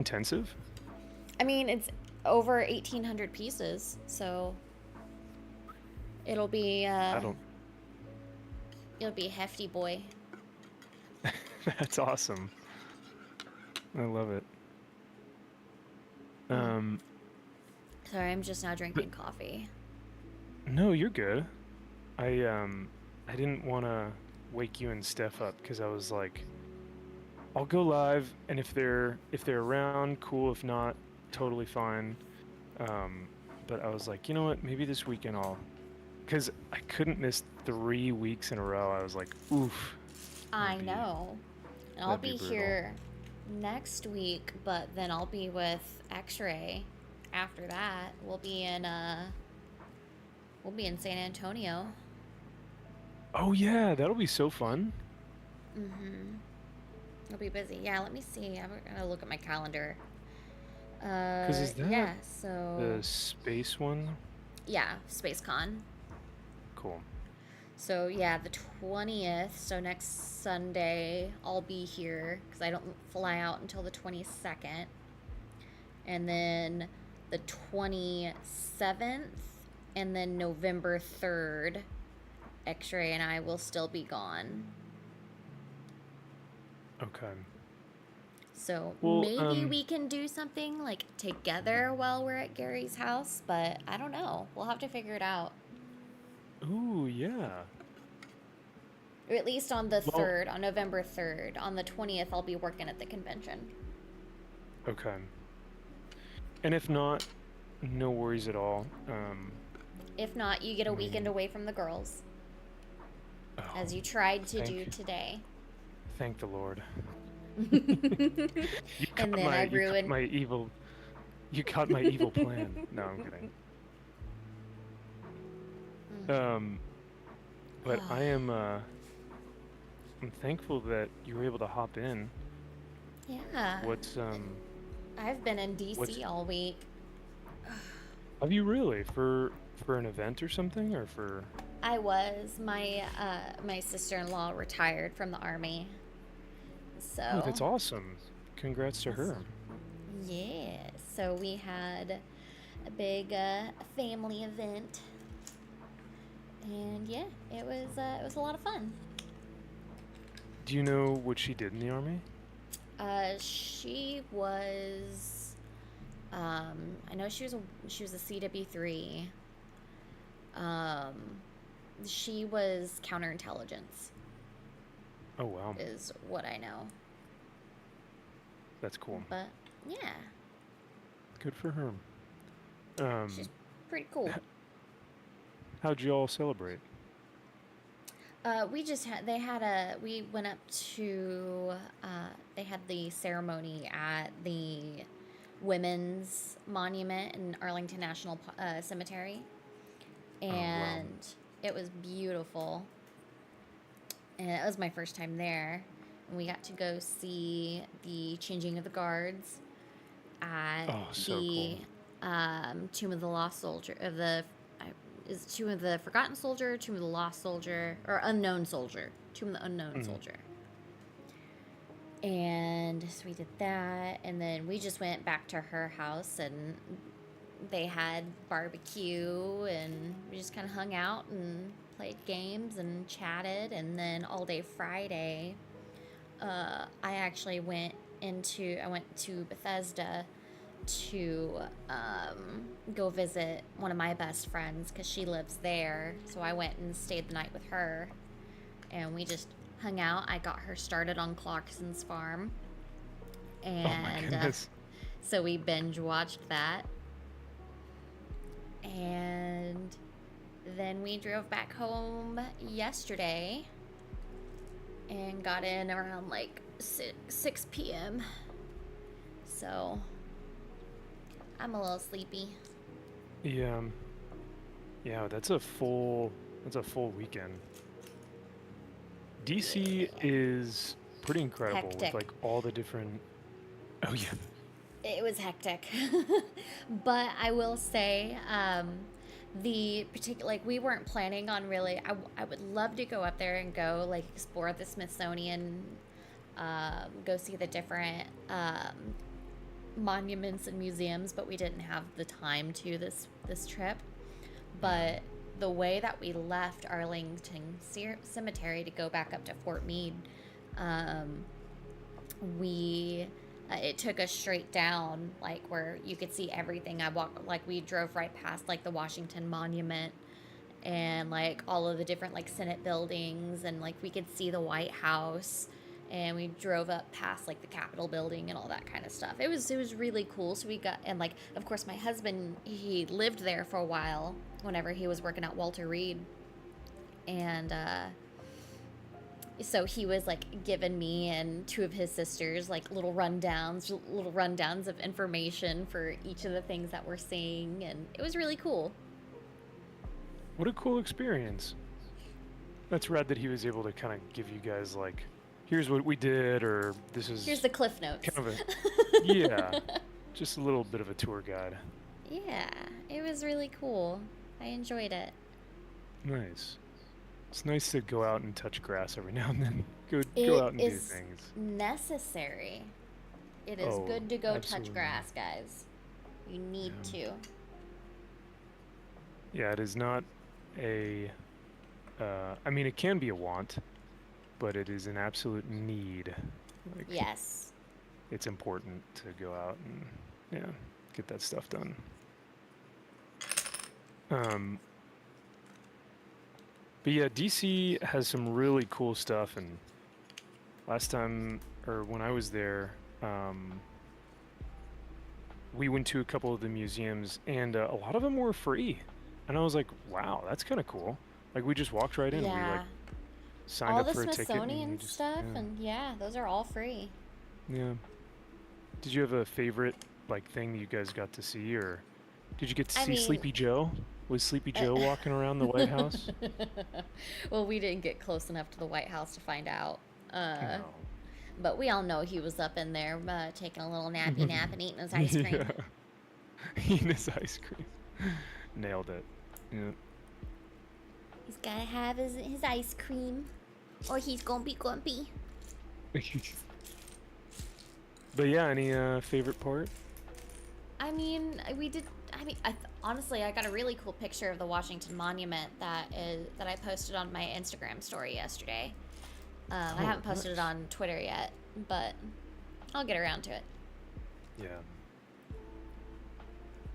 intensive? I mean, it's over 1,800 pieces, so it'll be I don't. it'll be a hefty boy. That's awesome. I love it. Mm. Um, Sorry, I'm just now but drinking coffee. no, you're good. I didn't want to wake you and Steph up because I was like, I'll go live, and if they're around, cool. If not, totally fine. But I was like, you know what? Maybe this weekend because I couldn't miss 3 weeks in a row. I was like, oof, I that'd be know. And I'll that'd be be brutal. here next week, but then I'll be with X-Ray. After that, we'll be in San Antonio. Oh yeah, that'll be so fun. Mm-hmm. It'll be busy. Yeah, let me see. I'm gonna look at my calendar. Cause is that Yeah, so the space one? yeah, SpaceCon. Cool. So yeah, the 20th, so next Sunday, I'll be here because I don't fly out until the 22nd. And then the 27th, and then November 3rd, X Ray and I will still be gone. Okay. So Well, maybe we can do something like together while we're at Gary's house, but I don't know. We'll have to figure it out. ooh, yeah. Or at least on the Well, 3rd, on November 3rd. On the 20th, I'll be working at the convention. okay. And if not, no worries at all. If not, you get I a weekend mean, away from the girls, oh, as you tried to do thank today. thank the Lord. And then I You caught ruined. my evil you caught my evil plan. No, I'm kidding. Um, but I'm thankful that you were able to hop in. Yeah, What's I've been in what's DC all week. have you really for an event or something or for I was my sister-in-law retired from the army, Oh, so that's awesome. Congrats to that's, her. yeah. So we had a big family event, and yeah, it was a lot of fun. Do you know what she did in the army? She was I know she was a CW3. Um, she was counterintelligence, Oh wow. is what I know. That's cool. But yeah, Good for her. she's Um pretty cool. how'd you all celebrate? We just had they had a we went up to they had the ceremony at the women's monument in Arlington National Cemetery, Oh wow. and it was beautiful. And it was my first time there. And we got to go see the changing of the guards at Oh, so cool. the Tomb of the Lost Soldier of the is Tomb of the Forgotten Soldier, Tomb of the Lost Soldier, or Unknown Soldier, Tomb of the Unknown Mm. Soldier. And so we did that, and then we just went back to her house, and they had barbecue, and we just kind of hung out and played games and chatted, and then all day Friday, I went to Bethesda to go visit one of my best friends because she lives there. So I went and stayed the night with her, and we just hung out. I got her started on Clarkson's Farm, Oh my and goodness. so we binge watched that, and then we drove back home yesterday and got in around like 6 p.m. So I'm a little sleepy. Yeah. Yeah, that's a full weekend. DC Yeah. is pretty incredible with Hectic. like all the different Oh yeah. It was hectic. But I will say, the particular, like, we weren't planning on really, I would love to go up there and go, like, explore the Smithsonian, go see the different monuments and museums, but we didn't have the time to this trip. But the way that we left Arlington Cemetery to go back up to Fort Meade, um, we it took us straight down, like where you could see everything. Like we drove right past like the Washington Monument and like all of the different like Senate buildings, and like we could see the White House, and we drove up past like the Capitol building and all that kind of stuff. It was really cool. So we got, and like of course my husband, he lived there for a while whenever he was working at Walter Reed, and so he was like giving me and two of his sisters like little rundowns of information for each of the things that we're seeing, and it was really cool. What a cool experience. That's rad that he was able to kind of give you guys like, here's what we did, or this is Here's the cliff notes. kind of a yeah, just a little bit of a tour guide. Yeah, it was really cool. I enjoyed it. Nice. It's nice to go out and touch grass every now and then. Go It out and do is things. necessary. It is Oh, good to go absolutely. touch grass, guys. You need Yeah. to. Yeah, it is not a. I mean, it can be a want, but it is an absolute need. Like, Yes. it's important to go out and yeah, get that stuff done. But yeah, DC has some really cool stuff, and last time, or when I was there, we went to a couple of the museums, and a lot of them were free. And I was like, wow, that's kind of cool. Like, we just walked right in. We Yeah. like signed All up the for a ticket. And we Smithsonian just, stuff, yeah. and yeah, those are all free. Yeah. Did you have a favorite like thing you guys got to see, or did you get to I see mean, Sleepy Joe? Was Sleepy Joe walking around the White House? well, we didn't get close enough to the White House to find out. No. But we all know he was up in there taking a little nappy nap and eating his ice cream. Yeah. Eating his ice cream. Nailed it. Yeah. He's gotta have his ice cream, or he's gonna be grumpy. But yeah, any favorite part? I mean, we did. I mean, honestly, I got a really cool picture of the Washington Monument that I posted on my Instagram story yesterday. I haven't posted it nice. on Twitter yet, but I'll get around to it. Yeah.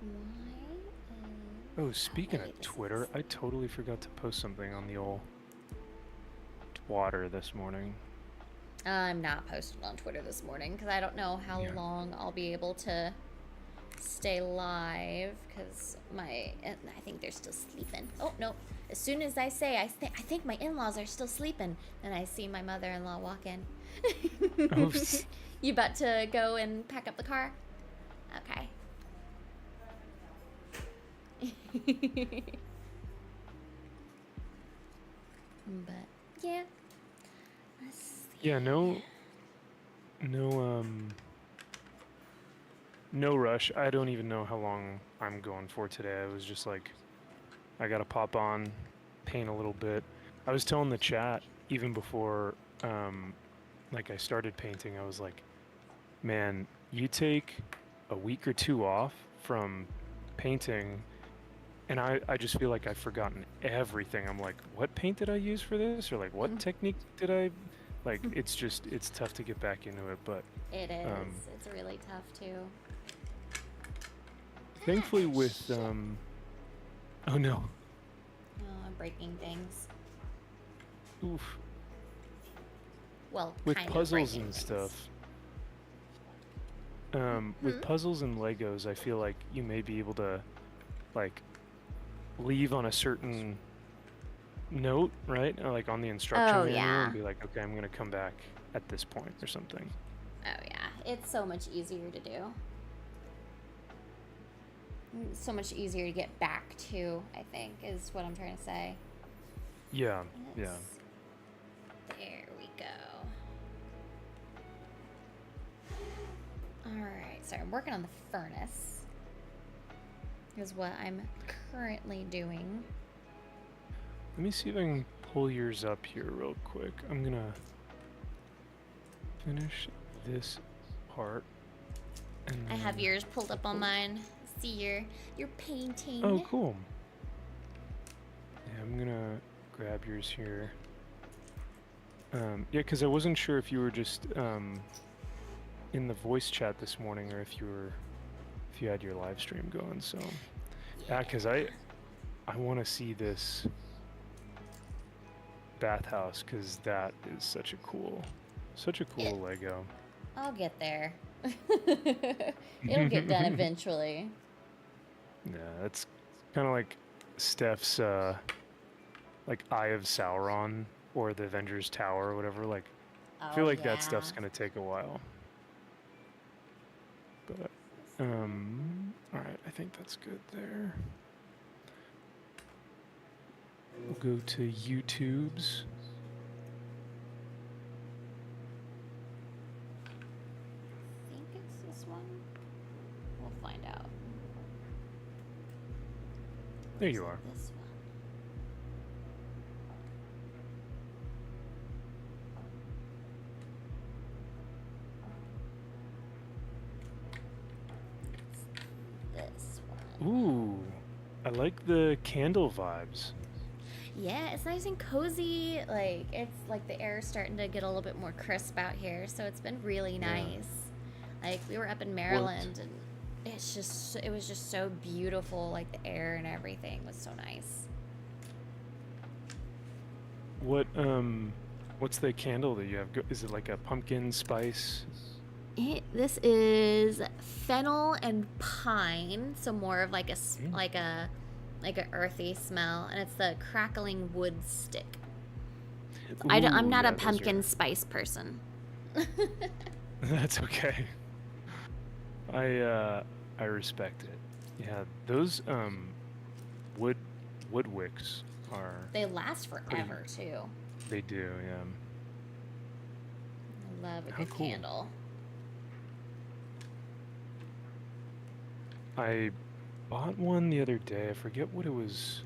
Why? Oh, speaking wait, of this Twitter, is- I totally forgot to post something on the old Twitter this morning. I'm not posting on Twitter this morning because I don't know how Yeah. long I'll be able to stay live because I think they're still sleeping. Oh no! As soon as I say I think my in-laws are still sleeping, then I see my mother-in-law walk in. Oh, You about to go and pack up the car? Okay. But yeah. Let's see. yeah, no, no rush. I don't even know how long I'm going for today. I was just like, I gotta pop on, paint a little bit. I was telling the chat even before, like I started painting. I was like, man, you take a week or two off from painting, and I just feel like I've forgotten everything. I'm like, what paint did I use for this? Or like, what technique did I, like, it's tough to get back into it. But It is. It's really tough too. thankfully with, Shit. oh no, Oh, I'm breaking things. oof. Well, With kind of puzzles breaking and things. stuff, with puzzles and Legos, I feel like you may be able to, like, leave on a certain note, right? Or, like on the instruction Oh, manual, yeah. and be like, okay, I'm gonna come back at this point or something. Oh yeah, it's so much easier to do. So much easier to get back to, I think, is what I'm trying to say. Yeah, yeah. Let's- There we go. Alright, so I'm working on the furnace. Is what I'm currently doing. Let me see if I can pull yours up here real quick. I'm gonna finish this part. And I have then- yours pulled up on mine. See your painting. Oh, cool. Yeah, I'm gonna grab yours here. Yeah, because I wasn't sure if you were just in the voice chat this morning or if you had your live stream going. So yeah, because I want to see this bathhouse because that is such a cool Lego. I'll get there. It'll get done eventually. Yeah, that's kind of like Steph's like Eye of Sauron or the Avengers Tower or whatever. Like, I feel like that stuff's gonna take a while. But all right, I think that's good there. We'll go to YouTube's. I think it's this one. We'll find out. There you are. This one. This one. Ooh, I like the candle vibes. Yeah, it's nice and cozy. Like, it's like the air's starting to get a little bit more crisp out here, so it's been really nice. Like, we were up in Maryland, and it was just so beautiful. Like, the air and everything was so nice. What's the candle that you have? Is it like a pumpkin spice? This is fennel and pine, so more of like like a earthy smell, and it's the crackling wood stick. I'm not a pumpkin spice person. That's okay. I respect it. Yeah, those wood wicks are. They last forever too. They do, yeah. I love a How good cool. candle. I bought one the other day. I forget what it was.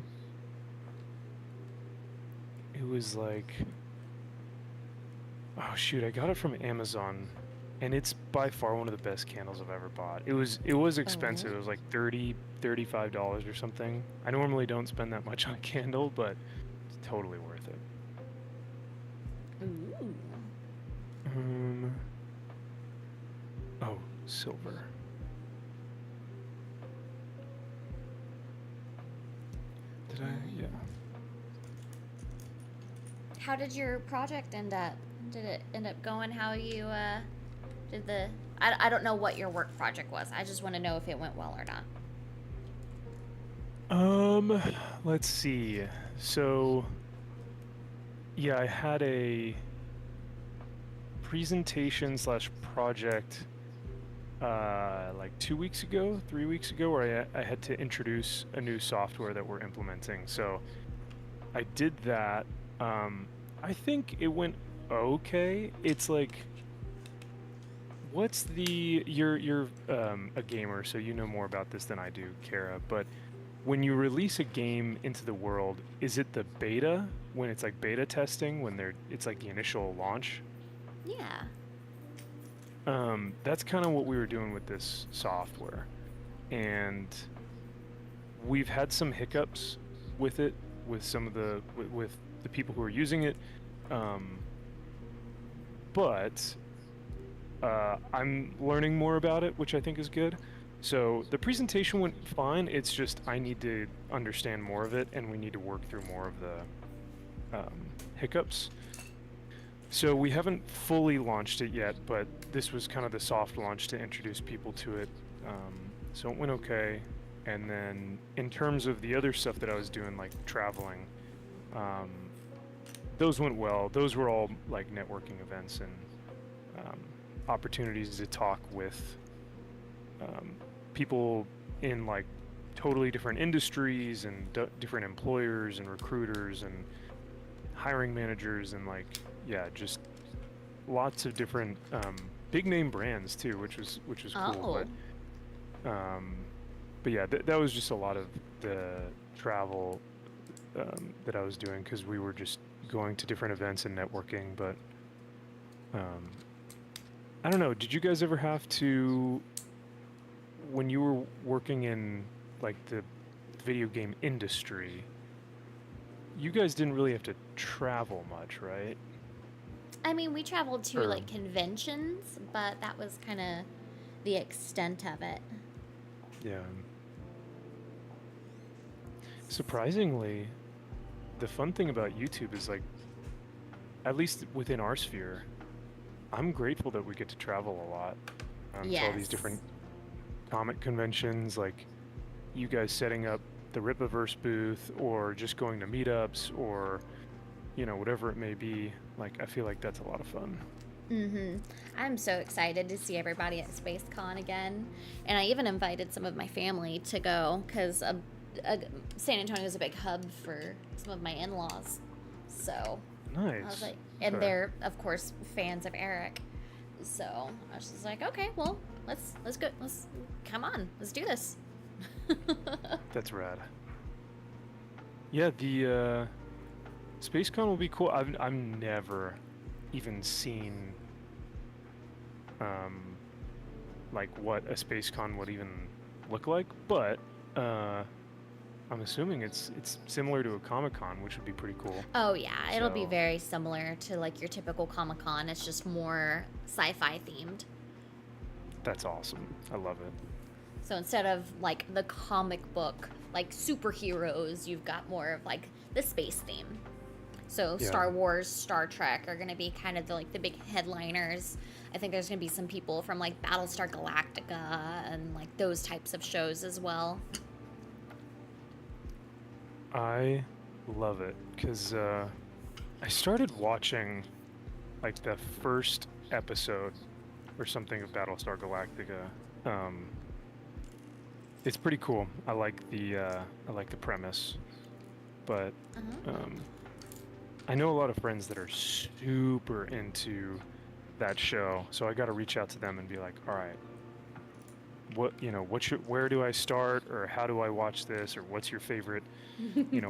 It was like, oh shoot, I got it from Amazon, and it's by far one of the best candles I've ever bought. It was expensive. It was like $35 or something. I normally don't spend that much on a candle, but it's totally worth it. Ooh. Oh, silver. Did I? Yeah. How did your project end up? Did it end up going how you did the? I don't know what your work project was. I just want to know if it went well or not. Let's see. So, yeah, I had a presentation slash project like 2 weeks ago, 3 weeks ago, where I had to introduce a new software that we're implementing. So I did that. I think it went okay. It's like, what's the you're a gamer, so you know more about this than I do, Kara, but when you release a game into the world, is it the beta when it's like beta testing when it's like the initial launch? Yeah. That's kind of what we were doing with this software, and we've had some hiccups with it, with some of with the people who are using it, but I'm learning more about it, which I think is good. So the presentation went fine. It's just I need to understand more of it, and we need to work through more of the hiccups. So we haven't fully launched it yet, but this was kind of the soft launch to introduce people to it. So it went okay. And then in terms of the other stuff that I was doing, like traveling, those went well. Those were all like networking events and opportunities to talk with people in like totally different industries and different employers and recruiters and hiring managers and like, yeah, just lots of different big name brands too, which was cool. But yeah, that was just a lot of the travel that I was doing because we were just going to different events and networking. But I don't know. Did you guys ever have to when you were working in like the video game industry, you guys didn't really have to travel much, right? I mean, we traveled to Or like conventions, but that was kind of the extent of it. yeah. Surprisingly, the fun thing about YouTube is like, at least within our sphere, I'm grateful that we get to travel a lot to all these Yes. different comic conventions, like you guys setting up the Ripaverse booth or just going to meetups or, whatever it may be. Like, I feel like that's a lot of fun. I'm so excited to see everybody at SpaceCon again, and I even invited some of my family to go because San Antonio is a big hub for some of my in-laws. So I was Nice. like, and Okay. they're of course fans of Eric. So I was just like, okay, well, let's go. Let's come on. Let's do this. That's rad. Yeah, the SpaceCon will be cool. I've never even seen um like what a SpaceCon would even look like, but I'm assuming it's similar to a Comic-Con, which would be pretty cool. Oh yeah, it'll be So very similar to like your typical Comic Con. It's just more sci-fi themed. that's awesome. I love it. So instead of like the comic book, like superheroes, you've got more of like the space theme. So Yeah. Star Wars, Star Trek are going to be kind of the big headliners. I think there's going to be some people from like Battlestar Galactica and like those types of shows as well. I love it because I started watching like the first episode or something of Battlestar Galactica. Um, it's pretty cool. I like the premise, but Uh-huh. I know a lot of friends that are super into that show, so I got to reach out to them and be like, all right, where do I start, or how do I watch this, or what's your favorite,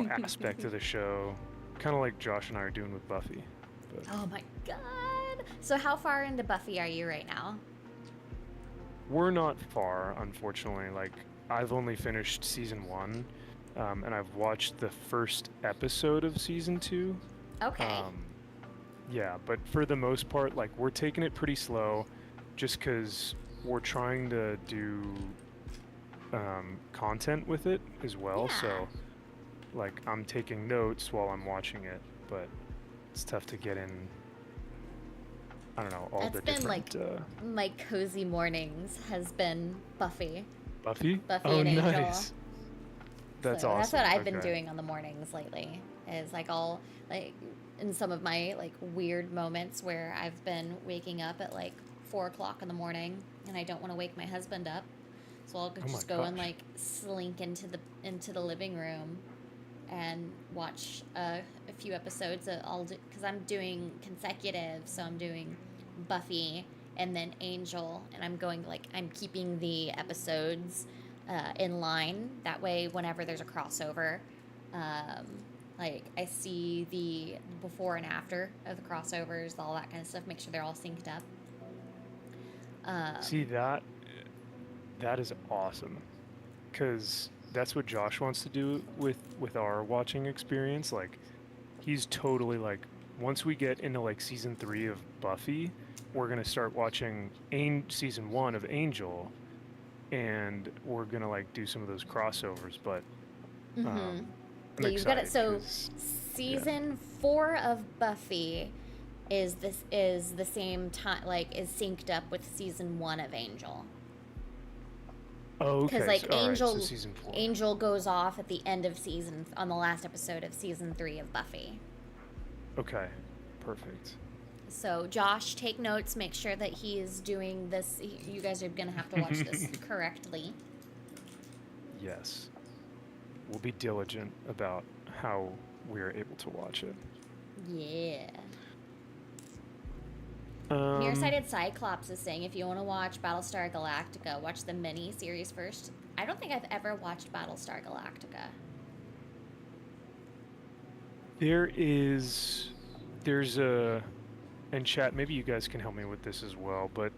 aspect of the show? Kind of like Josh and I are doing with Buffy. But Oh my god. So how far into Buffy are you right now? we're not far, unfortunately. Like, I've only finished season 1, and I've watched the first episode of season 2. Okay. Um, yeah, but for the most part, like, we're taking it pretty slow just because we're trying to do content with it as well. Yeah. So, like, I'm taking notes while I'm watching it, but it's tough to get in, I don't know, all That's the been like different. my cozy mornings has been Buffy. Buffy? Buffy Oh, and Angel. nice. That's So awesome. that's what I've been Okay. doing on the mornings lately. Is like all like in some of my like weird moments where I've been waking up at like 4 o'clock in the morning and I don't want to wake my husband up. So I'll Oh my just go and gosh. like slink into the living room and watch a few episodes. I'll do because I'm doing consecutive, so I'm doing Buffy and then Angel, and I'm keeping the episodes in line. That way, whenever there's a crossover, um, like I see the before and after of the crossovers, all that kind of stuff. Make sure they're all synced up. See, Um, that is awesome, because that's what Josh wants to do with our watching experience. Like, he's totally like, once we get into like season 3 of Buffy, we're gonna start watching season 1 of Angel, and we're gonna like do some of those crossovers. But mhm. I'm Yeah, you've got it. excited So because yeah. season 4 of Buffy is the same time, like is synced up with season 1 of Angel. Oh, Because okay. like So, all right. So season 4. Angel goes off at the end of season on the last episode of season 3 of Buffy. Okay. Perfect. So Josh, take notes. Make sure that he is doing this. You guys are gonna have to watch this correctly. Yes. We'll be diligent about how we're able to watch it. Yeah. Um, Nearsighted Cyclops is saying if you want to watch Battlestar Galactica, watch the mini series first. I don't think I've ever watched Battlestar Galactica. there's a, and chat, maybe you guys can help me with this as well, but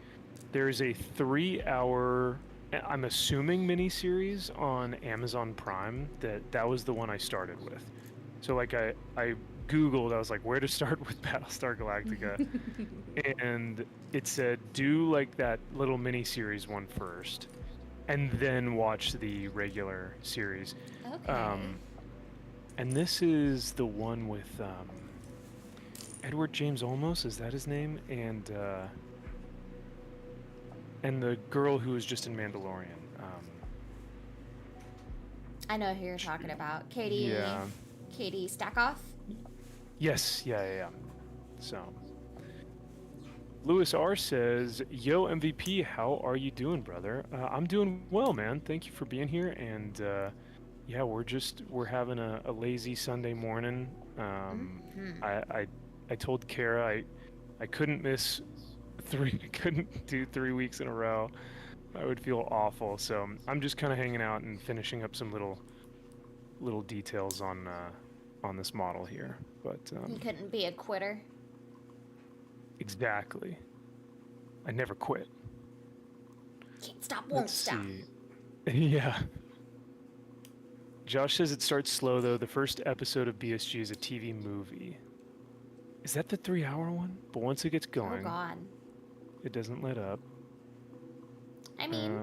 there's a 3-hour I'm assuming miniseries on Amazon Prime. That was the one I started with. So like I Googled, I was like, where to start with Battlestar Galactica, and it said do like that little miniseries one first, and then watch the regular series. Okay. And this is the one with Edward James Olmos, is that his name? And the girl who was just in Mandalorian. I know who you're talking about. Yeah. Katie Stackoff. Yes. Yeah. So, Lewis R says, "Yo MVP, how are you doing, brother? I'm doing well, man. Thank you for being here. And yeah, we're having a lazy Sunday morning. I told Kara I couldn't miss I couldn't do 3 weeks in a row. I would feel awful. So I'm just kind of hanging out and finishing up some little details on this model here. But You couldn't be a quitter. exactly, I never quit. Can't stop, won't Let's stop. see. Yeah. Josh says it starts slow though. The first episode of BSG is a TV movie. Is that the 3-hour one? But once it gets Oh going, God. it doesn't let up. I mean,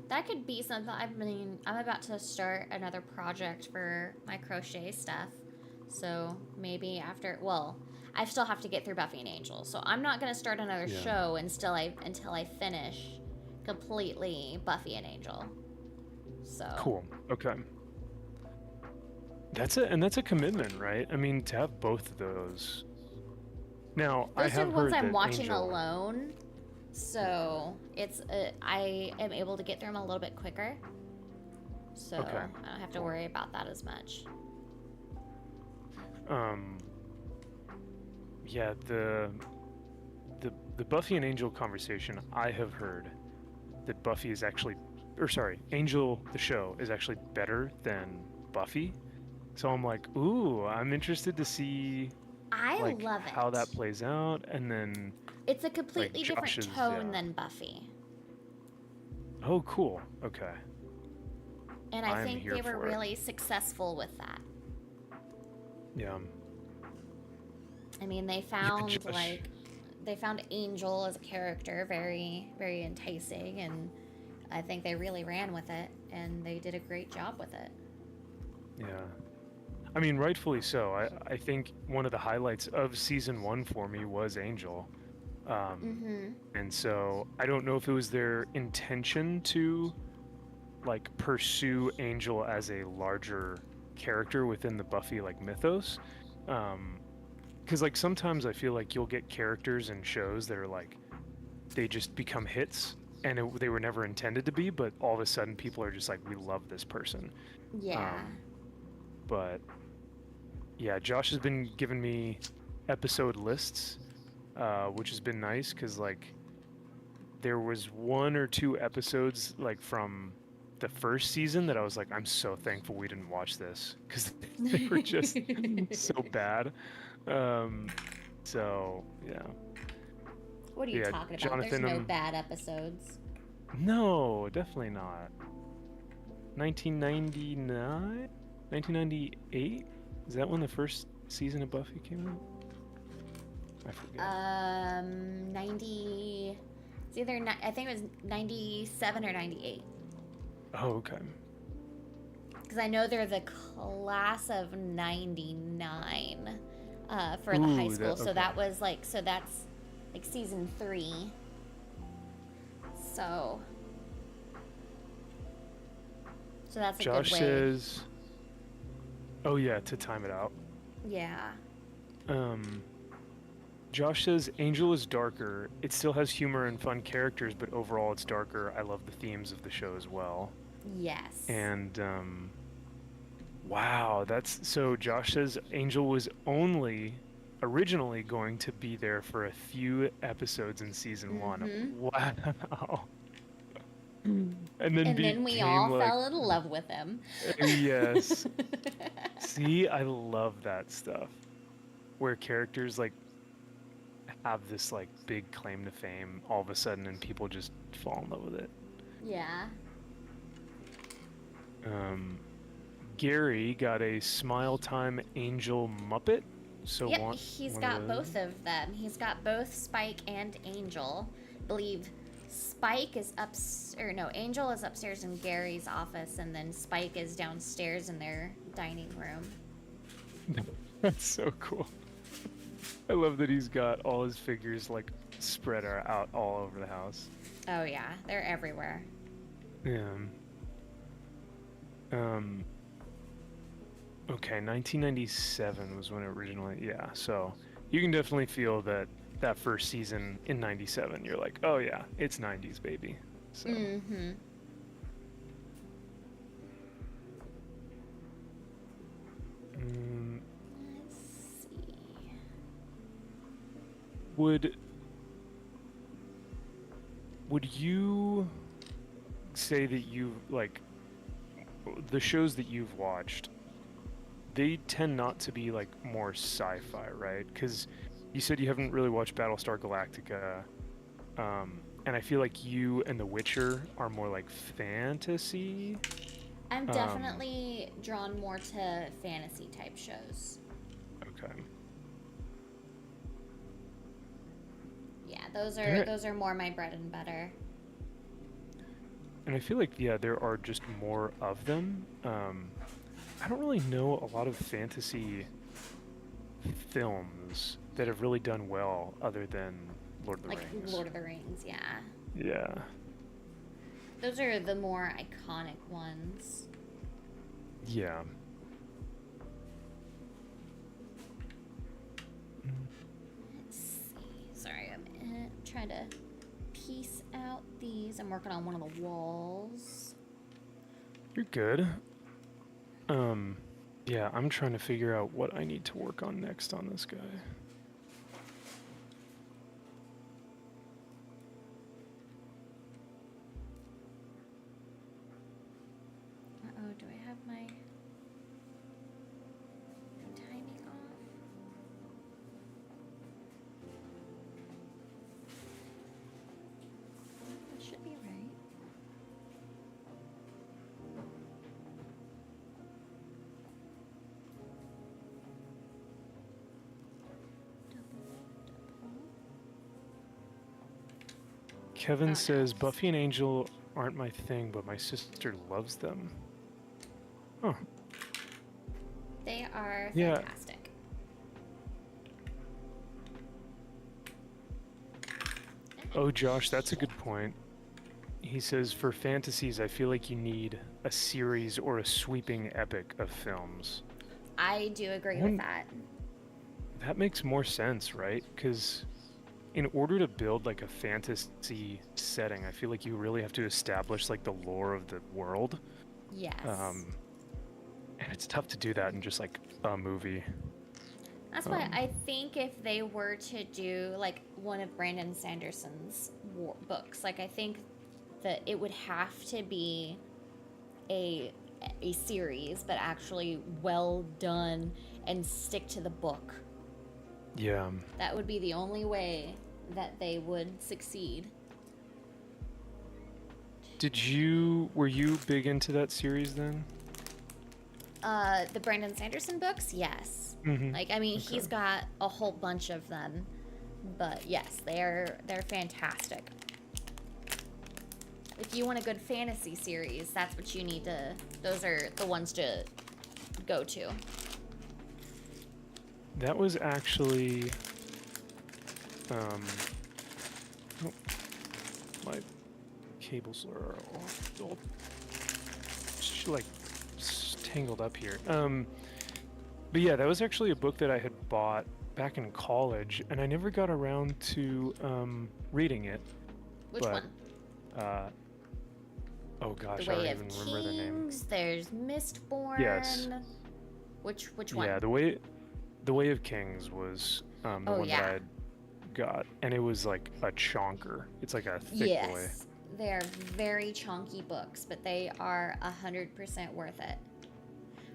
that could be something. I mean, I'm about to start another project for my crochet stuff. So maybe after, well, I still have to get through Buffy and Angel. So I'm not going to start another Yeah. show until I finish completely Buffy and Angel. So Cool. Okay. That's a commitment, right? I mean, to have both of those. Now, I those are have ones heard I'm that watching Angel, alone. So it's I am able to get through them a little bit quicker. So Okay. I don't have to worry about that as much. yeah, the Buffy and Angel conversation, I have heard that Buffy is actually, or sorry, Angel the show is actually better than Buffy. So I'm like, ooh, I'm interested to see I like love it. how that plays out, and then It's a completely different Josh's, tone yeah. than Buffy. oh, cool, okay, And I I'm think here they were for it. really successful with that. yeah, I mean, they found Josh- they found Angel as a character very, very enticing, and I think they really ran with it, and they did a great job with it. yeah. I mean, rightfully so. I think one of the highlights of season 1 for me was Angel. And so I don't know if it was their intention to like pursue Angel as a larger character within the Buffy like mythos. Because like sometimes I feel like you'll get characters in shows that are like they just become hits and they were never intended to be, but all of a sudden people are just like, we love this person. Yeah. But yeah, Josh has been giving me episode lists, which has been nice because like there was 1 or 2 episodes like from the first season that I was like, I'm so thankful we didn't watch this because they were just so bad. So yeah, What are you yeah, talking about? Jonathan, There's no bad episodes. no, definitely not. 1999, 1998. Is that when the first season of Buffy came out? I forget. 90. It's either I think it was 97 or 98. Oh, okay. Because I know they're the class of 99 for the high Ooh, school. So okay. that was like, so that's like season 3. So that's a Josh good way. says, oh yeah, to time it out. Yeah. Josh says Angel is darker. It still has humor and fun characters, but overall it's darker. I love the themes of the show as well. Yes. And wow, that's so Josh says Angel was only originally going to be there for a few episodes in season 1. Wow. And then we all became, like, fell in love with him. yes. See, I love that stuff. Where characters like have this like big claim to fame all of a sudden and people just fall in love with it. Yeah. Um, Gary got a Smile Time Angel Muppet. So Yep, want he's one of got those? both of them. He's got both Spike and Angel. I believe Spike is up, or no, Angel is upstairs in Gary's office, and then Spike is downstairs in their dining room. That's so cool. I love that he's got all his figures like spread out all over the house. Oh yeah, they're everywhere. Yeah. Um. Okay, 1997 was when it originally. Yeah, so you can definitely feel that first season in '97. You're like, oh yeah, it's '90s, baby. So. Mm-hmm. Mm, Let's see. would would you say that you like the shows that you've watched? They tend not to be like more sci-fi, right? Because you said you haven't really watched Battlestar Galactica, and I feel like you and The Witcher are more like fantasy. I'm Um, definitely drawn more to fantasy type shows. okay. Yeah, There, those are more my bread and butter. and I feel like yeah, there are just more of them. I don't really know a lot of fantasy films that have really done well other than Lord of the Like Rings. Lord of the Rings, yeah. Yeah. Those are the more iconic ones. Yeah. Let's see. Sorry, I'm trying to piece out these. I'm working on one of the walls. You're good. Um, yeah, I'm trying to figure out what I need to work on next on this guy. Uh-oh, do I have my timing off? That should be right. Double. Kevin Oh says no. Buffy and Angel aren't my thing, but my sister loves them. Huh. They are Yeah. fantastic. Oh, Josh, that's a good point. He says for fantasies, I feel like you need a series or a sweeping epic of films. I do agree with One that. that makes more sense, right? Because in order to build like a fantasy setting, I feel like you really have to establish like the lore of the world. Yes. Um, and it's tough to do that in just like a movie. That's why Um, I think if they were to do like one of Brandon Sanderson's books, like I think that it would have to be a a series, but actually well done and stick to the book. yeah. That would be the only way that they would succeed. Were you big into that series then? The Brandon Sanderson books, yes. Mm-hmm. Like I mean, Okay. he's got a whole bunch of them, but yes, they're fantastic. If you want a good fantasy series, that's what you need to. Those are the ones to go to. That was actually, oh, my cables are all like tangled up here. But yeah, that was actually a book that I had bought back in college, and I never got around to reading it. Which But one? uh, oh The gosh, I don't Way of even remember the name. Kings. There's Mistborn. Yes. Which one? Yeah, the Way of Kings was the Oh one that I yeah. had got, and it was like a chonker. It's like a thick boy. Yes. They're very chunky books, but they are 100% worth it.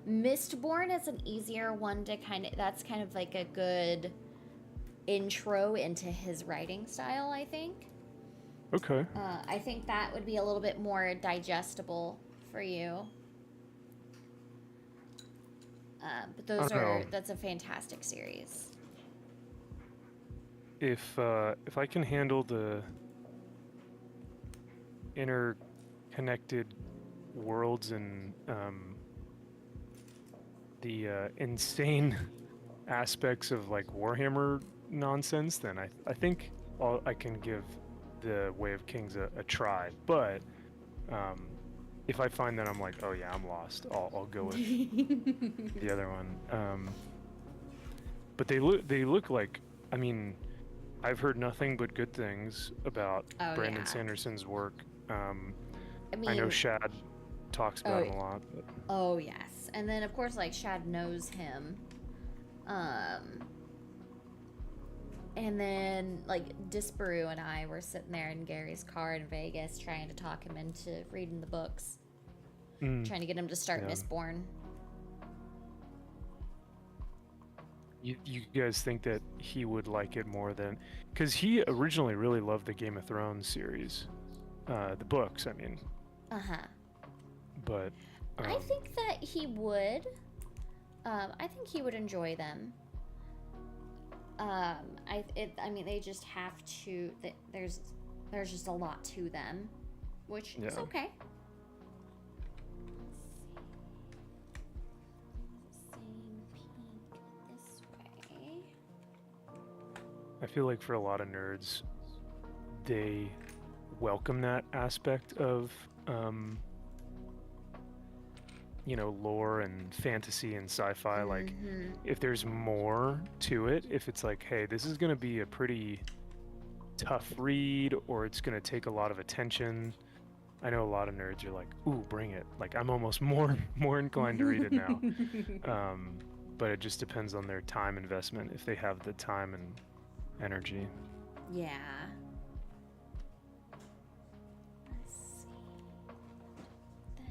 Mistborn is an easier one to that's kind of like a good intro into his writing style, I think. Okay. I think that would be a little bit more digestible for you. But I those don't know that's a fantastic series. if I can handle the interconnected worlds and the insane aspects of like Warhammer nonsense, then I think I can give the Way of Kings a try. But um, if I find that I'm like, oh yeah, I'm lost, I'll go with the other one. But they look like, I mean, I've heard nothing but good things about Oh Brandon yeah. Sanderson's work. I I know mean, Shad talks about oh, him a lot. But oh yes. And then of course like Shad knows him. Um and then like Disparu and I were sitting there in Gary's car in Vegas trying to talk him into reading the books, mm, trying to get him to start yeah, Mistborn. you guys think that he would like it more than, because he originally really loved the Game of Thrones series, the books, I mean, Uh-huh. but I um, think that he would. I think he would enjoy them. I mean, they just have to. There's just a lot to them, which is yeah, okay. Let's see. Same pink this way. I feel like for a lot of nerds, they welcome that aspect of lore and fantasy and sci-fi. Like, Mm-hmm. if there's more to it, if it's like, hey, this is going to be a pretty tough read, or it's going to take a lot of attention. I know a lot of nerds are like, ooh, bring it. Like, I'm almost more inclined to read it now. But it just depends on their time investment, if they have the time and energy. Yeah. Let's see. That.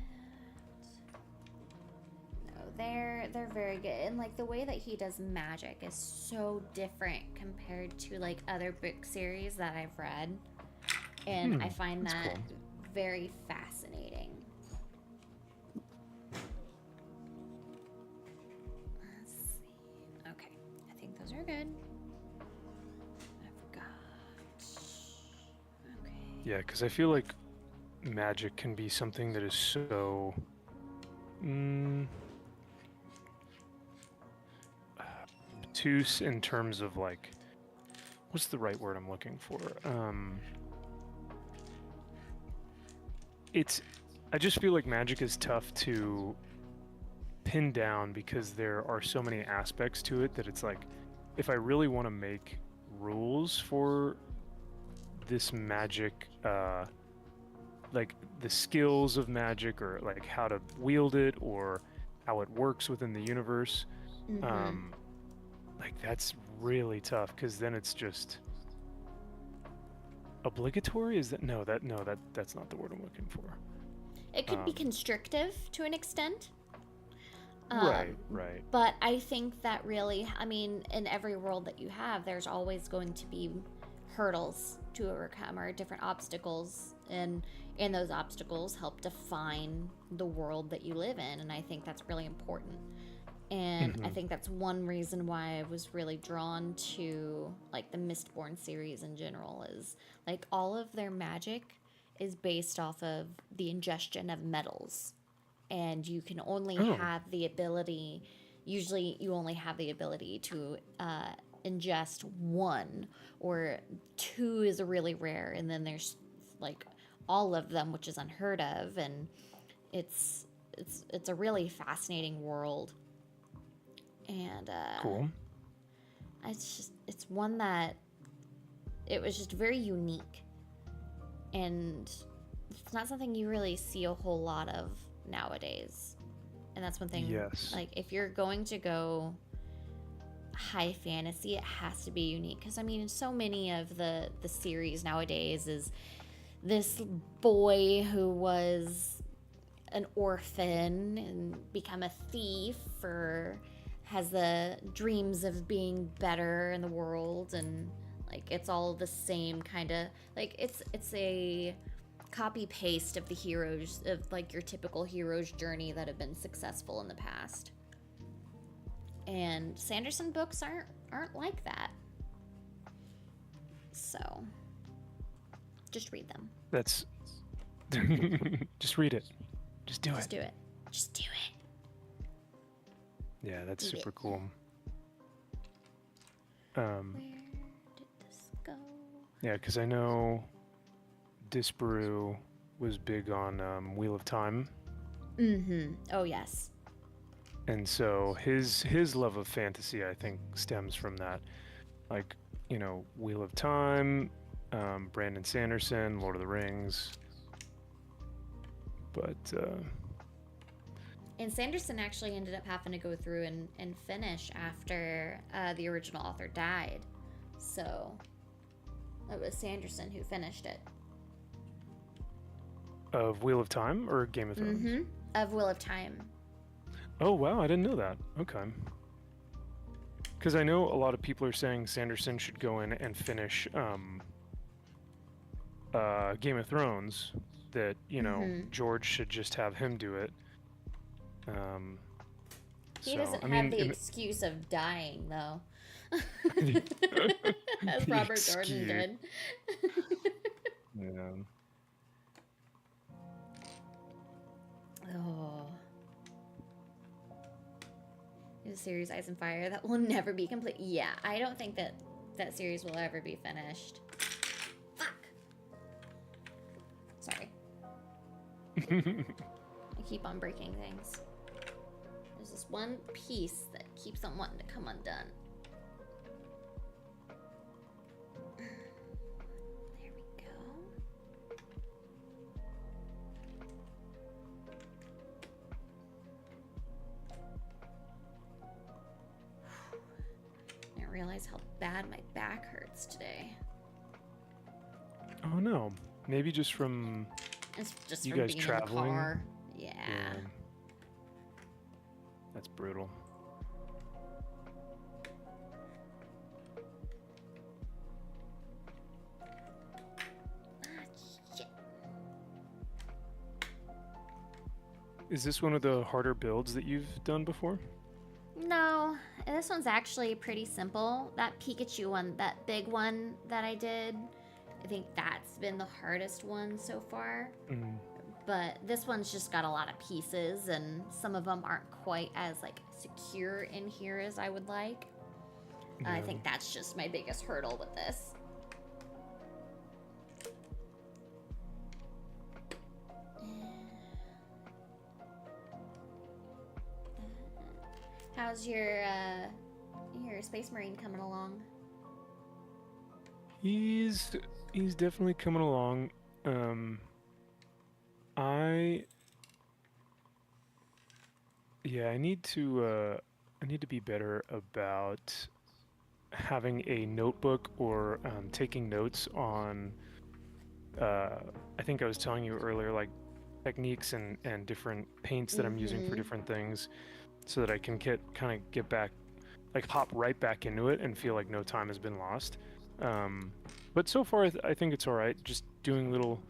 No, they're very good, and like the way that he does magic is so different compared to like other book series that I've read, and I find That's that cool. very fascinating. Let's see. Okay, I think those are good. I've got. Okay. Yeah, because I feel like magic can be something that is so obtuse in terms of like, what's the right word I'm looking for? It's I just feel like magic is tough to pin down because there are so many aspects to it that it's like, if I really want to make rules for this magic, like the skills of magic, or like how to wield it, or how it works within the universe, Mm-hmm. um, like that's really tough, because then it's just obligatory. Is that that's not the word I'm looking for. It could be constrictive to an extent. Right, right. But I think that really, I mean, in every world that you have, there's always going to be hurdles to overcome or different obstacles, and those obstacles help define the world that you live in, and I think that's really important. And I think that's one reason why I was really drawn to like the Mistborn series in general, is like all of their magic is based off of the ingestion of metals, and you can only Oh, have the ability, usually you only have the ability to ingest one, or two is really rare, and then there's like all of them, which is unheard of. And it's a really fascinating world. And cool. it's one that it was just very unique, and it's not something you really see a whole lot of nowadays. And that's one thing, Yes. like if you're going to go high fantasy, it has to be unique, because I mean so many of the series nowadays is this boy who was an orphan and become a thief, or has the dreams of being better in the world, and like it's all the same kind of, like it's a copy paste of the heroes, of like your typical hero's journey that have been successful in the past. And Sanderson books aren't like that. So just read them. That's just read it. Just do Just it. do it. Just do it. Yeah, that's Eat super it. cool. Where did this go? Yeah, because I know Disparu was big on Wheel of Time, Mm-hmm. Oh yes. and so his love of fantasy, I think, stems from that. Like, you know, Wheel of Time, Brandon Sanderson, Lord of the Rings. But And Sanderson actually ended up having to go through and finish after the original author died. So it was Sanderson who finished it. of Wheel of Time or Game of Thrones? Mm-hmm. Of Wheel of Time. Oh wow, I didn't know that. Okay. Because I know a lot of people are saying Sanderson should go in and finish Game of Thrones. That, you know, Mhm. George should just have him do it. He So, doesn't I have mean, the excuse of dying, though. As The Robert Jordan excuse. did. Yeah. Oh. It's a series Ice and Fire that will never be complete. Yeah, I don't think that series will ever be finished. Fuck. Sorry. I keep on breaking things. There's this one piece that keeps on wanting to come undone. There we go. I didn't realize how bad my back hurts today. Oh no, maybe just from It's just You from guys being traveling? in the car. Yeah. That's brutal. Ah, shit. Is this one of the harder builds that you've done before? No, this one's actually pretty simple. That Pikachu one, that big one that I did, I think that's been the hardest one so far. Mm, But this one's just got a lot of pieces, and some of them aren't quite as like secure in here as I would like. I yeah. think that's just my biggest hurdle with this. How's your Space Marine coming along? He's definitely coming along. I need to be better about having a notebook or taking notes on I think I was telling you earlier, like techniques and different paints that I'm using for Mhm. different things, so that I can get back, like hop right back into it and feel like no time has been lost. But so far I think it's all right. Just doing little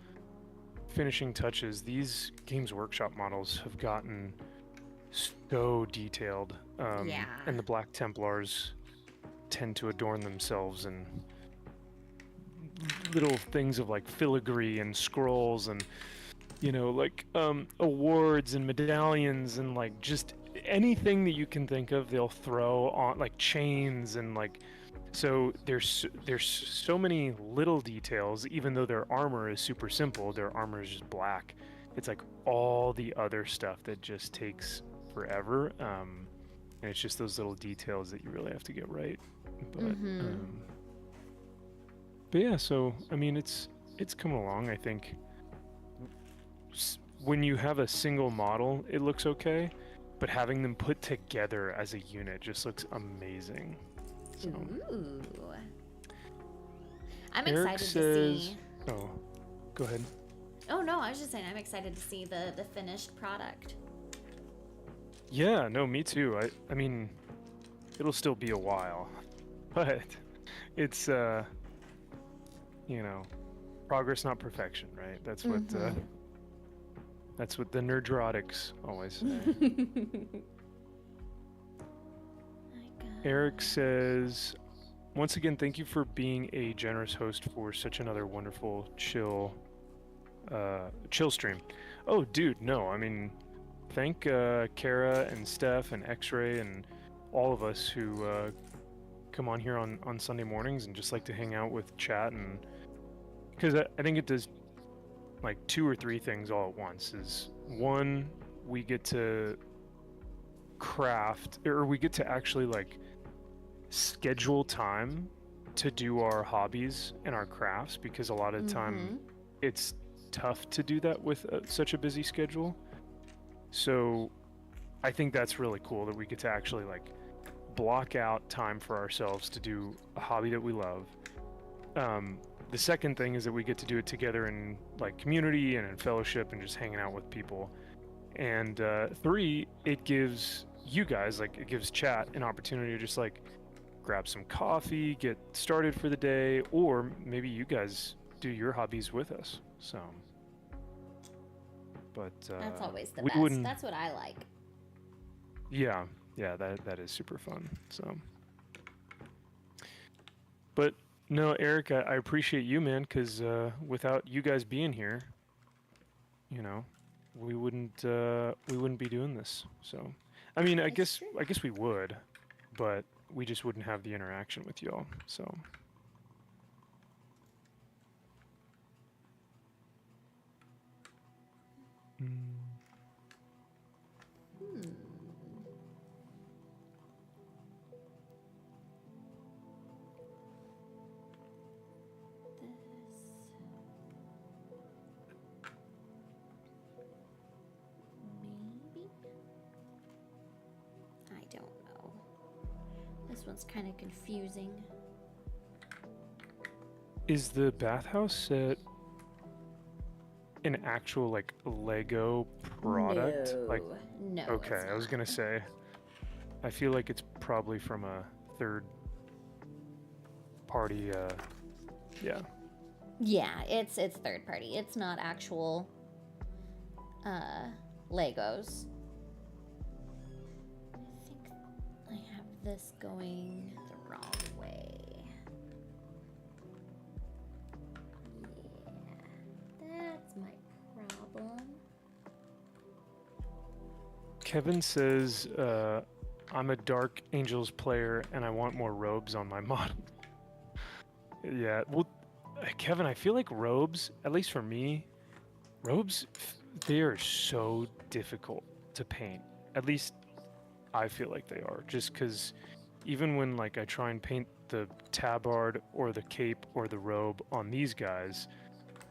finishing touches. These Games Workshop models have gotten so detailed, Yeah. and the Black Templars tend to adorn themselves in little things of like filigree and scrolls and, you know, like awards and medallions and like just anything that you can think of they'll throw on, like chains and like, so there's so many little details. Even though their armor is super simple, their armor is just black. It's like all the other stuff that just takes forever, and it's just those little details that you really have to get right. But yeah, so I mean, it's coming along. I think when you have a single model, it looks okay, but having them put together as a unit just looks amazing. So Ooh. I'm Eric excited to says, see. "Oh, go ahead." Oh no, I was just saying I'm excited to see the finished product. Yeah, no, me too. I mean, it'll still be a while, but it's you know, progress, not perfection, right? That's what the nerdrotics always say. Eric says, once again, thank you for being a generous host for such another wonderful chill stream. Oh, dude, no, I mean, thank Kara and Steph and X-Ray and all of us who come on here on Sunday mornings and just like to hang out with chat, and because I think it does like 2 or 3 things all at once. Is one, we get to craft, or we get to actually like schedule time to do our hobbies and our crafts, because a lot of the time it's tough to do that with such a busy schedule. So I think that's really cool that we get to actually like block out time for ourselves to do a hobby that we love. The second thing is that we get to do it together in like community and in fellowship and just hanging out with people. And 3, it gives you guys, like, it gives chat an opportunity to just like grab some coffee, get started for the day, or maybe you guys do your hobbies with us. So, but That's always the we best. wouldn't. That's what I like. Yeah, that is super fun. So, but no, Eric, I appreciate you, man, because without you guys being here, you know, we wouldn't be doing this. So, I mean, I guess we would, but we just wouldn't have the interaction with y'all. So. Maybe? I don't know. This one's kind of confusing. Is the bathhouse set an actual like Lego product? No. Like, No. okay, I was gonna say, I feel like it's probably from a third party. Yeah. Yeah, it's third party. It's not actual Legos. I think I have this going the wrong way. Yeah, that's my problem. Kevin says, I'm a Dark Angels player and I want more robes on my model. Yeah, well, Kevin, I feel like robes, at least for me, robes, they are so difficult to paint. At least I feel like they are, just because even when like I try and paint the tabard or the cape or the robe on these guys,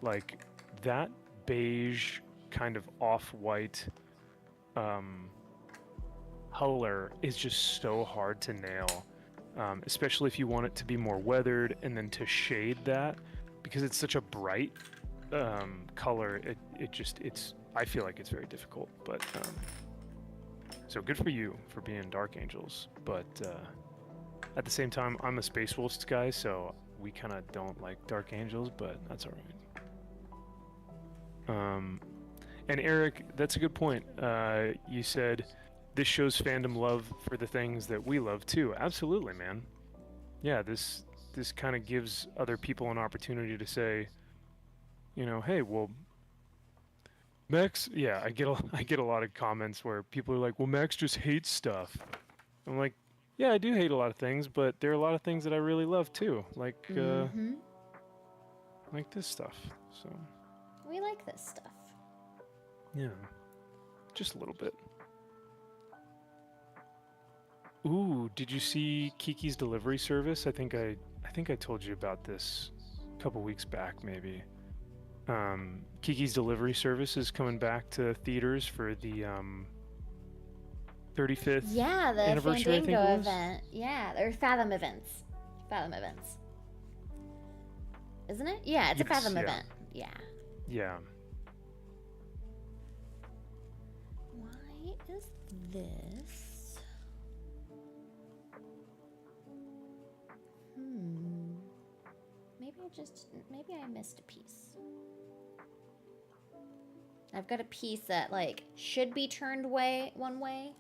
like that beige kind of off-white color is just so hard to nail, especially if you want it to be more weathered and then to shade that, because it's such a bright color. I feel like it's very difficult. But so good for you for being Dark Angels, but at the same time, I'm a Space Wolves guy, so we kind of don't like Dark Angels, but that's all right. And Eric, that's a good point. You said this shows fandom love for the things that we love too. Absolutely, man. Yeah, this kind of gives other people an opportunity to say, you know, hey, well, Max. Yeah, I get a lot of comments where people are like, well, Max just hates stuff. I'm like, yeah, I do hate a lot of things, but there are a lot of things that I really love too, like this stuff. So we like this stuff. yeah, just a little bit. Ooh, did you see Kiki's Delivery Service? I think I told you about this a couple weeks back, maybe. Kiki's Delivery Service is coming back to theaters for the 35th the anniversary, Fandango event. Yeah, or Fathom events. Isn't it? Yeah, it's a Fathom event. Yeah. Yeah. Why is this? Maybe I missed a piece. I've got a piece that like should be turned one way,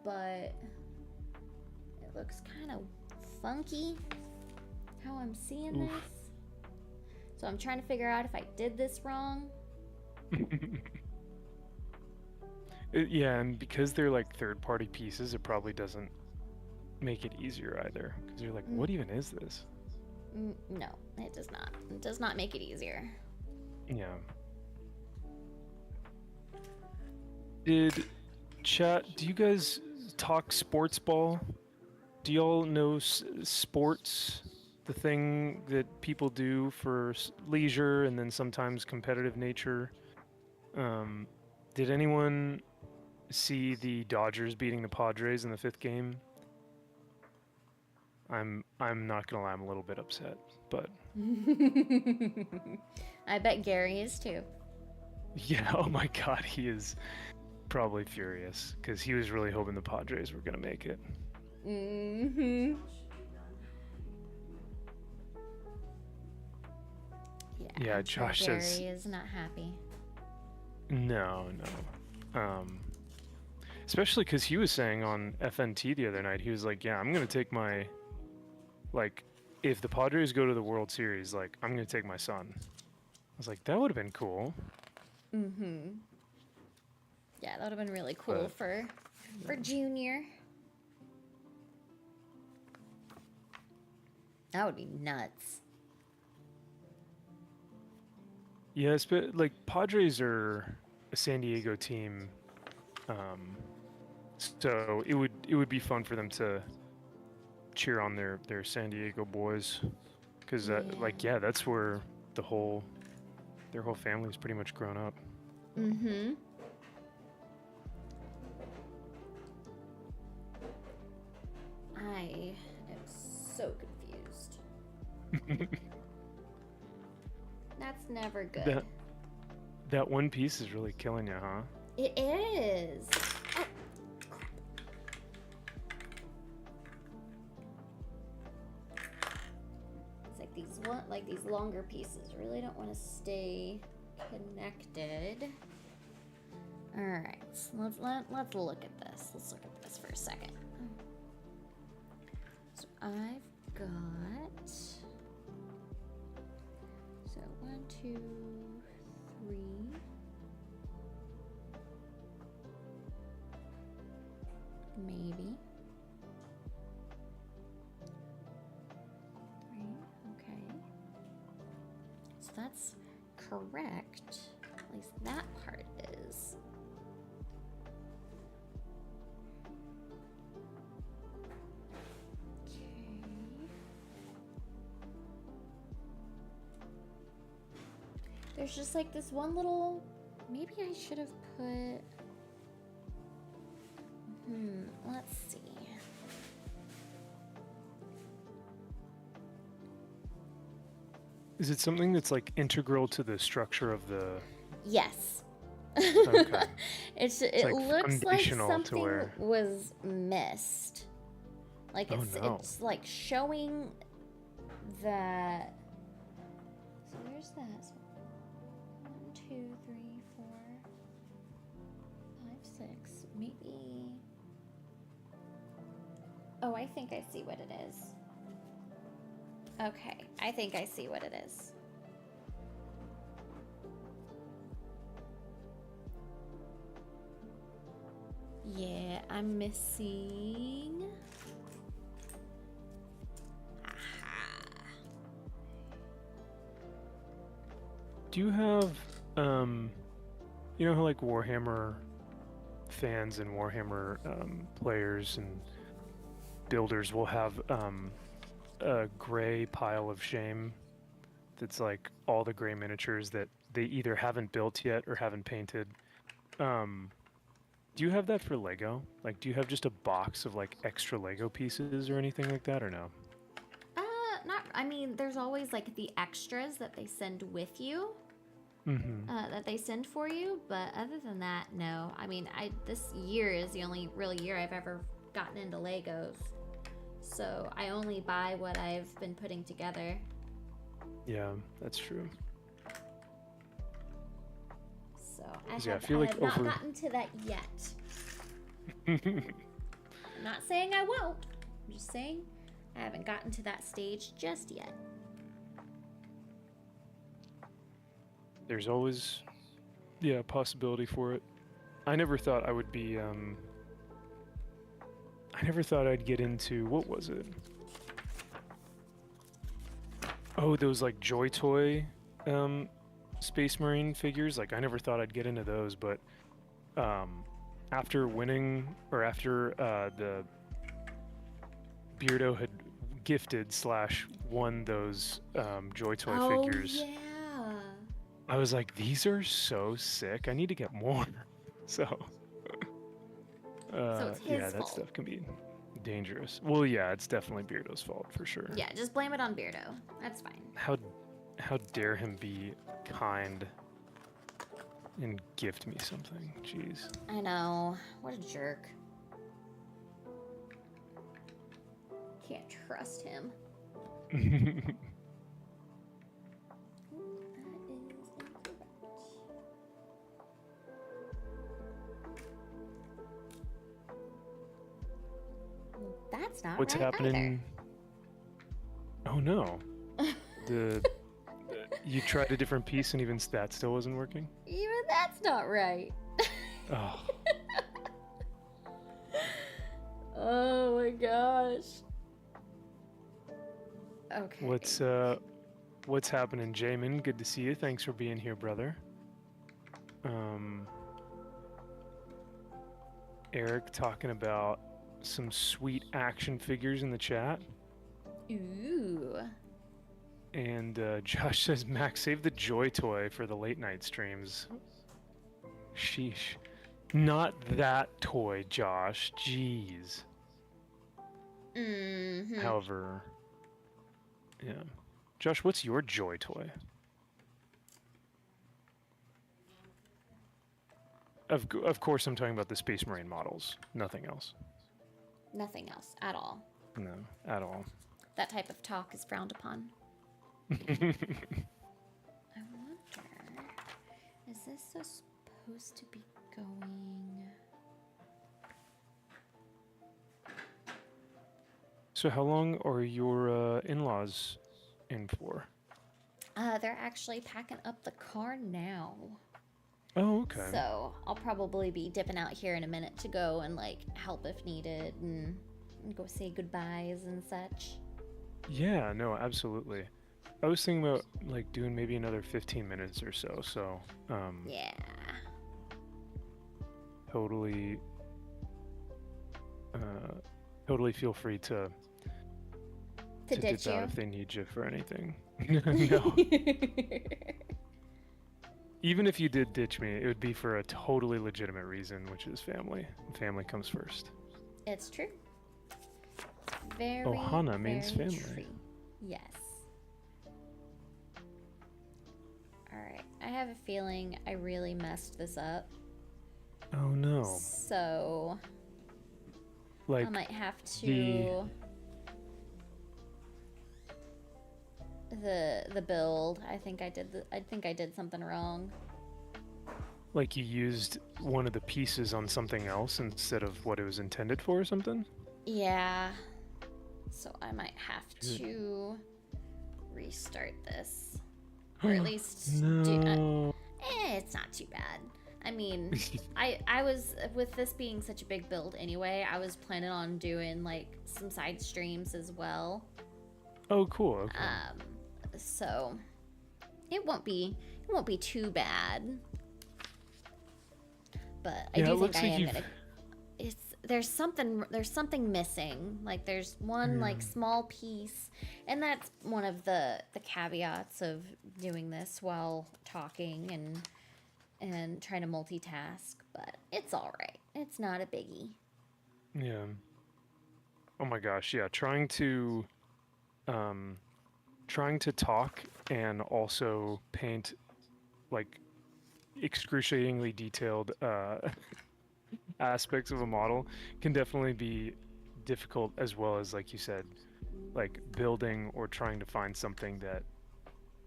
but it looks kind of funky how I'm seeing Oof. this. So I'm trying to figure out if I did this wrong. Yeah, and because they're like third-party pieces, it probably doesn't make it easier either. Because you're like, what even is this? No, it does not. It does not make it easier. Yeah. Did chat? Do you guys talk sports ball? Do y'all know sports? The thing that people do for leisure and then sometimes competitive nature. Did anyone see the Dodgers beating the Padres in the 5th game? I'm not gonna lie, I'm a little bit upset, but I bet Gary is too. yeah, oh my god, he is probably furious because he was really hoping the Padres were gonna make it. Mm-hmm. Yeah, I'm Josh sure says Gary is not happy. no. Especially because he was saying on FNT the other night, he was like, yeah, I'm gonna take my, like, if the Padres go to the World Series, like, I'm gonna take my son. I was like, that would have been cool. Mm-hmm. Yeah, that would have been really cool for Junior. That would be nuts. Yes, but like Padres are a San Diego team, so it would be fun for them to cheer on their San Diego boys, because that's where their whole family's pretty much grown up. Mm-hmm. I am so confused. That's never good. That one piece is really killing you, huh? It is. Oh, crap. It's like these longer pieces really don't want to stay connected. All right, so let's look at this. Let's look at this for a second. So I've got. So 1, 2, 3. Maybe. 3, okay. So that's correct. At least that part is. There's just like this one little, maybe I should have put, let's see. Is it something that's like integral to the structure of the? Yes. Okay. It like looks like foundational to something where- was missed. Like Oh, no. it's like showing that. So where's that? So 1, 2, 3, 4, 5, 6. Maybe. Oh, I think I see what it is. Okay, I think I see what it is. Yeah, I'm missing. Aha. Do you have, you know how like Warhammer fans and Warhammer players and builders will have a gray pile of shame that's like all the gray miniatures that they either haven't built yet or haven't painted. Do you have that for Lego? Like, do you have just a box of like extra Lego pieces or anything like that, or no? Not. I mean, there's always like the extras that they send with you. Mm-hmm. That they send for you, but other than that, no. I mean, this year is the only real year I've ever gotten into Legos, so I only buy what I've been putting together. Yeah, that's true. So I feel like have not gotten to that yet. I'm not saying I won't. I'm just saying, I haven't gotten to that stage just yet. There's always, yeah, a possibility for it. I never thought I would be, I never thought I'd get into, what was it? Oh, those like Joy Toy Space Marine figures. Like I never thought I'd get into those, but after winning, or after the Beardo had gifted / won those Joy Toy figures, Yeah. I was like, these are so sick. I need to get more. So, So it's his yeah, that fault. stuff can be dangerous. Well, yeah, it's definitely Beardo's fault for sure. Yeah, just blame it on Beardo. That's fine. How dare him be kind and gift me something? Jeez. I know. What a jerk. Can't trust him. That is incorrect. That's not What's right happening? Oh no. The you tried a different piece and even that still wasn't working? either. Even that's not right. Oh. Oh my gosh. Okay. What's happening, Jamin? Good to see you. Thanks for being here, brother. Eric talking about some sweet action figures in the chat. Ooh. And Josh says, Max, save the Joy Toy for the late night streams. Sheesh. Not that toy, Josh. Jeez. Mm-hmm. However, yeah. Josh, what's your Joy Toy? Of course, I'm talking about the Space Marine models. Nothing else. Nothing else at all. No, at all. That type of talk is frowned upon. I wonder, is this supposed to be going? So how long are your in-laws in for? They're actually packing up the car now. Oh, okay. So I'll probably be dipping out here in a minute to go and like help if needed and go say goodbyes and such. Yeah, no, absolutely. I was thinking about like doing maybe another 15 minutes or so. So, Yeah. totally, totally feel free to dip ditch out you. if they need you for anything. No. Even if you did ditch me, it would be for a totally legitimate reason, which is family. Family comes first. It's true. Very, Ohana means very family. true. Yes. Alright, I have a feeling I really messed this up. Oh no. So Like I might have the- to the build. I think I did something wrong. Like you used one of the pieces on something else instead of what it was intended for or something? Yeah. So I might have to restart this. Or at least do No. it's not too bad. I mean, I was, with this being such a big build anyway, I was planning on doing like some side streams as well. Oh, cool. Okay. So it won't be too bad. But I Yeah, it do think looks I like am you've- gonna. There's something missing. Like there's one like small piece, and that's one of the caveats of doing this while talking and trying to multitask. But it's all right. It's not a biggie. Yeah. Oh my gosh, yeah. Trying to talk and also paint like excruciatingly detailed aspects of a model can definitely be difficult, as well as, like you said, like building or trying to find something that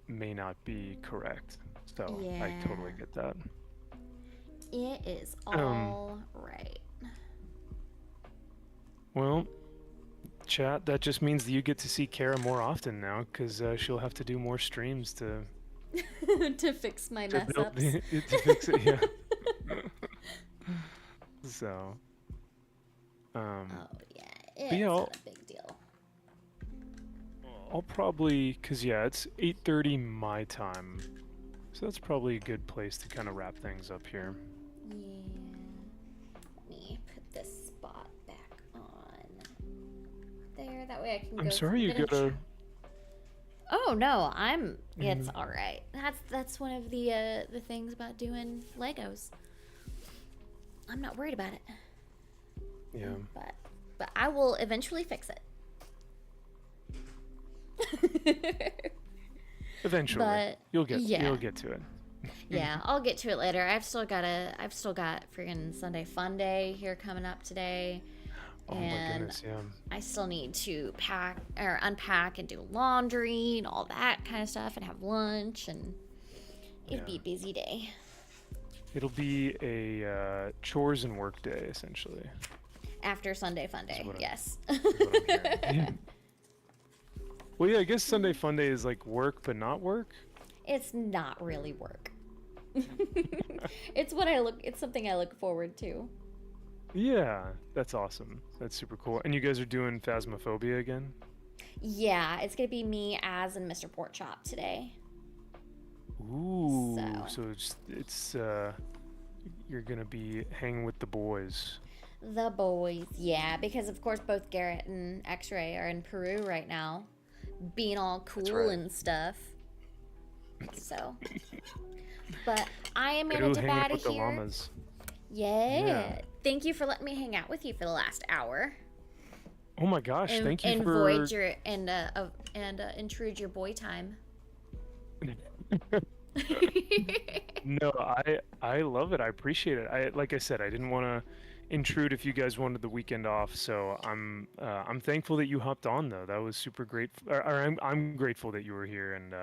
may not be correct. So I totally Yeah. get that. It is all right. Well, chat. That just means that you get to see Kara more often now, because she'll have to do more streams To fix my to mess build ups. to fix it. Yeah. So, Oh yeah, but yeah, it's not a big deal. I'll probably, cause yeah, it's 8:30 my time, so that's probably a good place to kind of wrap things up here. Yeah. Let me put this spot back on there. That way I can go. I'm sorry you gonna gotta. Oh no, I'm. It's Mm. all right. That's one of the things about doing Legos. I'm not worried about it. Yeah. But I will eventually fix it. Eventually, But you'll get yeah. to it. Yeah, I'll get to it later. I've still got friggin' Sunday Fun Day here coming up today. Oh my And goodness, yeah. I still need to pack or unpack and do laundry and all that kind of stuff and have lunch, and it'd be a busy day. It'll be a chores and work day essentially. After Sunday Fun Day, yes. Is what I'm hearing. Yeah. Well, yeah, I guess Sunday Fun Day is like work, but not work. It's not really work. It's something I look forward to. Yeah, that's awesome. That's super cool. And you guys are doing Phasmophobia again? Yeah, it's gonna be me as and Mr. Porkchop today. Ooh, So. so it's you're gonna be hanging with the boys. The boys, yeah, because of course both Garrett and X-Ray are in Peru right now, being all cool right. and stuff. So, but I am Peru gonna dip hanging out of with the here. llamas. Yeah. Thank you for letting me hang out with you for the last hour. Oh my gosh, And, thank you and for void your intrude your boy time. No, I love it. I appreciate it. Like I said, I didn't want to intrude if you guys wanted the weekend off, so I'm thankful that you hopped on though. That was super great. Or I'm grateful that you were here, and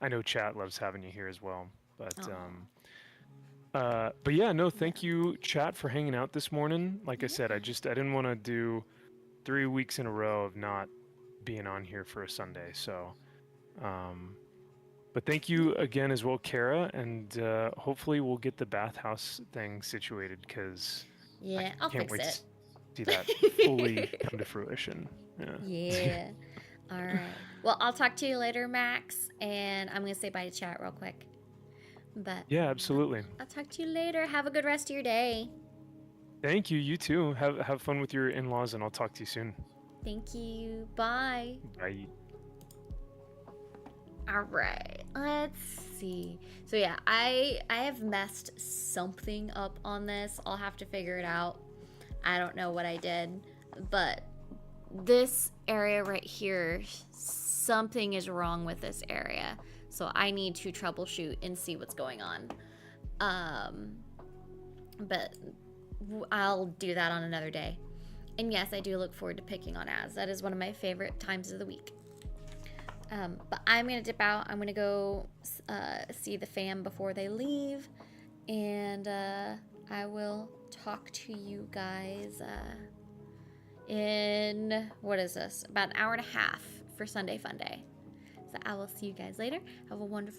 I know chat loves having you here as well. But yeah, no, thank you, chat, for hanging out this morning. Like I said, I didn't want to do 3 weeks in a row of not being on here for a Sunday. So, but thank you again as well, Kara, and hopefully we'll get the bathhouse thing situated because Yeah, I I'll can't fix wait it. to see that fully come to fruition. Yeah. Yeah. All right. Well, I'll talk to you later, Max, and I'm gonna say bye to chat real quick. But Yeah, absolutely. I'll talk to you later. Have a good rest of your day. Thank you. You too. Have fun with your in-laws, and I'll talk to you soon. Thank you. Bye. Bye. All right. Let's see. So yeah, I have messed something up on this. I'll have to figure it out. I don't know what I did, but this area right here, something is wrong with this area. So I need to troubleshoot and see what's going on. But I'll do that on another day. And yes, I do look forward to picking on Az. That is one of my favorite times of the week. But I'm going to dip out. I'm going to go see the fam before they leave. And I will talk to you guys in, what is this? About an hour and a half for Sunday Fun Day. So I will see you guys later. Have a wonderful